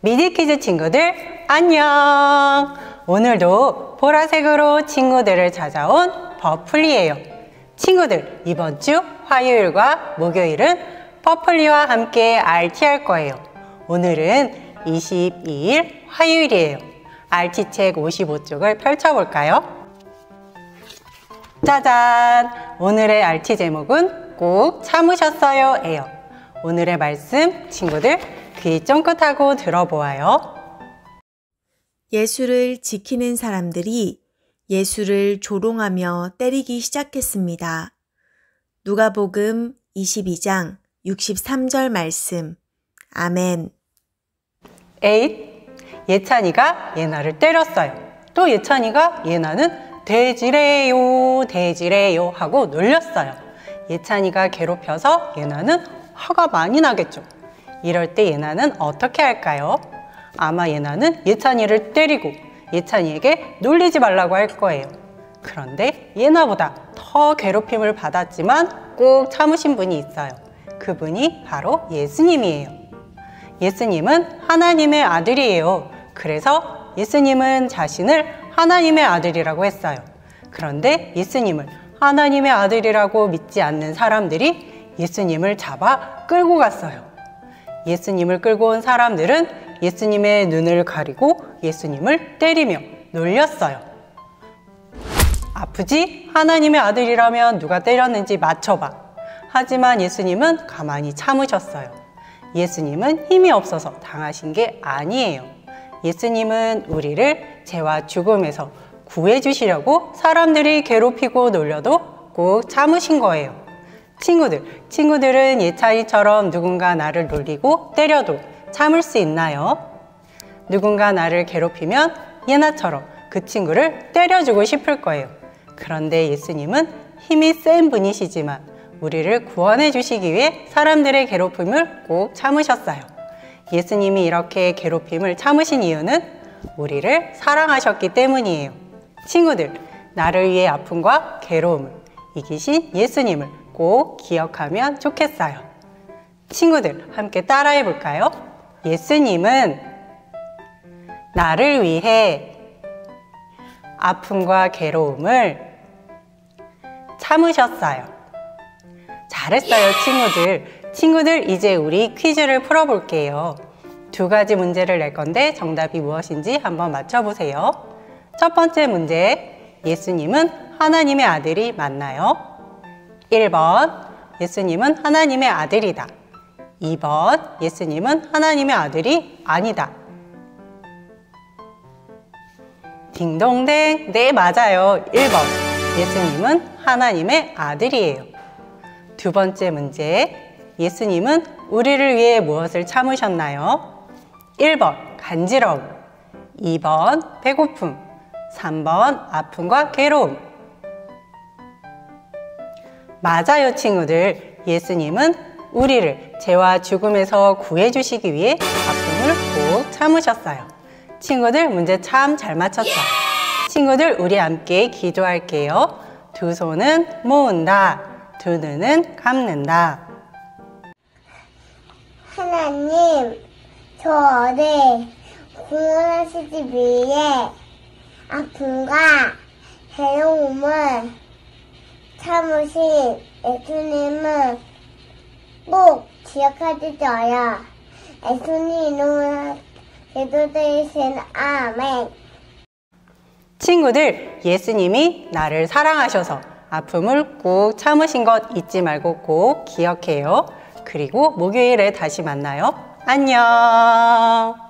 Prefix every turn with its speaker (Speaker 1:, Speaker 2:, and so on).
Speaker 1: 미디키즈 친구들 안녕! 오늘도 보라색으로 친구들을 찾아온 버플리예요. 친구들, 이번 주 화요일과 목요일은 버플리와 함께 RT 할 거예요. 오늘은 22일 화요일이에요. RT 책 55쪽을 펼쳐볼까요? 짜잔! 오늘의 RT 제목은 꼭 참으셨어요 예요. 오늘의 말씀 친구들 귀 쫑긋하고 들어보아요.
Speaker 2: 예수를 지키는 사람들이 예수를 조롱하며 때리기 시작했습니다. 누가복음 22장 63절 말씀. 아멘.
Speaker 1: 에잇! 예찬이가 예나를 때렸어요. 또 예찬이가 예나는 돼지래요 돼지래요 하고 놀렸어요. 예찬이가 괴롭혀서 예나는 화가 많이 나겠죠. 이럴 때 예나는 어떻게 할까요? 아마 예나는 예찬이를 때리고 예찬이에게 놀리지 말라고 할 거예요. 그런데 예나보다 더 괴롭힘을 받았지만 꼭 참으신 분이 있어요. 그분이 바로 예수님이에요. 예수님은 하나님의 아들이에요. 그래서 예수님은 자신을 하나님의 아들이라고 했어요. 그런데 예수님을 하나님의 아들이라고 믿지 않는 사람들이 예수님을 잡아 끌고 갔어요. 예수님을 끌고 온 사람들은 예수님의 눈을 가리고 예수님을 때리며 놀렸어요. 아프지? 하나님의 아들이라면 누가 때렸는지 맞춰봐. 하지만 예수님은 가만히 참으셨어요. 예수님은 힘이 없어서 당하신 게 아니에요. 예수님은 우리를 죄와 죽음에서 구해주시려고 사람들이 괴롭히고 놀려도 꼭 참으신 거예요. 친구들은 예찬이처럼 누군가 나를 놀리고 때려도 참을 수 있나요? 누군가 나를 괴롭히면 예나처럼 그 친구를 때려주고 싶을 거예요. 그런데 예수님은 힘이 센 분이시지만 우리를 구원해 주시기 위해 사람들의 괴롭힘을 꼭 참으셨어요. 예수님이 이렇게 괴롭힘을 참으신 이유는 우리를 사랑하셨기 때문이에요. 친구들, 나를 위해 아픔과 괴로움을 이기신 예수님을 꼭 기억하면 좋겠어요. 친구들, 함께 따라해 볼까요? 예수님은 나를 위해 아픔과 괴로움을 참으셨어요. 잘했어요, 친구들, 이제 우리 퀴즈를 풀어볼게요. 두 가지 문제를 낼 건데 정답이 무엇인지 한번 맞춰보세요. 첫 번째 문제, 예수님은 하나님의 아들이 맞나요? 1번, 예수님은 하나님의 아들이다. 2번, 예수님은 하나님의 아들이 아니다. 딩동댕, 네, 맞아요. 1번, 예수님은 하나님의 아들이에요. 두 번째 문제, 예수님은 우리를 위해 무엇을 참으셨나요? 1번, 간지러움. 2번, 배고픔. 3번, 아픔과 괴로움. 맞아요, 친구들. 예수님은 우리를 죄와 죽음에서 구해주시기 위해 아픔을 꼭 참으셨어요. 친구들, 문제 참 잘 맞췄어요. 친구들, 우리 함께 기도할게요. 두 손은 모은다. 두 눈은 감는다.
Speaker 3: 하나님, 저를 구원하시기 위해 아픔과 괴로움을 참으신 예수님을 꼭 기억하주셔요. 예수님 이름으로 기도드리신 아멘.
Speaker 1: 친구들, 예수님이 나를 사랑하셔서 아픔을 꼭 참으신 것 잊지 말고 꼭 기억해요. 그리고 목요일에 다시 만나요. 안녕.